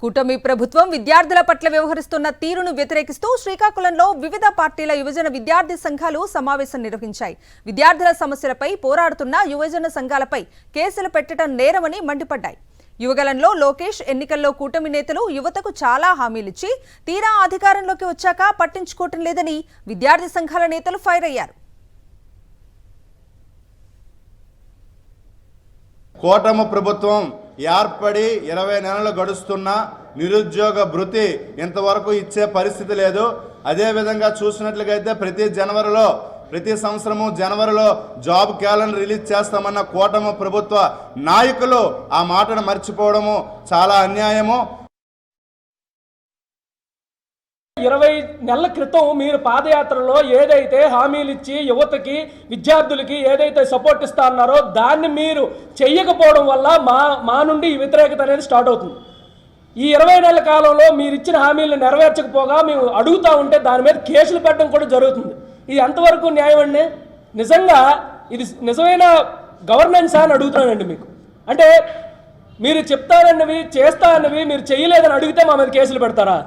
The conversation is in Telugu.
కూటమి ప్రభుత్వం విద్యార్థుల పట్ల వ్యవహరిస్తున్న తీరును వ్యతిరేకిస్తూ శ్రీకాకుళంలో వివిధ పార్టీల యువజన విద్యార్థి సంఘాలు సమావేశం నిర్వహించాయి. విద్యార్థుల సమస్యలపై పోరాడుతున్న యువజన సంఘాలపై కేసులు పెట్టడం నేరమని మండిపడ్డాయి. యువగలంలో లోకేష్ ఎన్నికల్లో కూటమి నేతలు యువతకు చాలా హామీలిచ్చి తీరా అధికారంలోకి వచ్చాక పట్టించుకోవటం లేదని విద్యార్థి సంఘాల నేతలు ఫైర్ అయ్యారు. కూటమి ప్రభుత్వం ఏర్పడి 20 నెలలు గడుస్తున్నా నిరుద్యోగ భృతి ఇంతవరకు ఇచ్చే పరిస్థితి లేదు. అదేవిధంగా చూసినట్లయితే ప్రతి సంవత్సరము జనవరిలో జాబ్ క్యాలెండర్ రిలీజ్ చేస్తామన్న కూటమి ప్రభుత్వ నాయకులు ఆ మాటను మర్చిపోవడము చాలా అన్యాయము. 20 నెలల క్రితం మీరు పాదయాత్రలో ఏదైతే హామీలు ఇచ్చి యువతకి విద్యార్థులకి ఏదైతే సపోర్ట్ ఇస్తా అన్నారో దాన్ని మీరు చెయ్యకపోవడం వల్ల మా నుండి ఈ వ్యతిరేకత అనేది స్టార్ట్ అవుతుంది. ఈ 20 నెలల కాలంలో మీరు ఇచ్చిన హామీలను నెరవేర్చకపోగా మేము అడుగుతూ ఉంటే దాని మీద కేసులు పెట్టడం కూడా జరుగుతుంది. ఇది ఎంతవరకు న్యాయం అండి? నిజంగా ఇది నిజమైన గవర్నెన్స్ అని అడుగుతున్నానండి మీకు. అంటే మీరు చెప్తారన్నవి చేస్తారన్నవి మీరు చేయలేదని అడిగితే మా మీద కేసులు పెడతారా?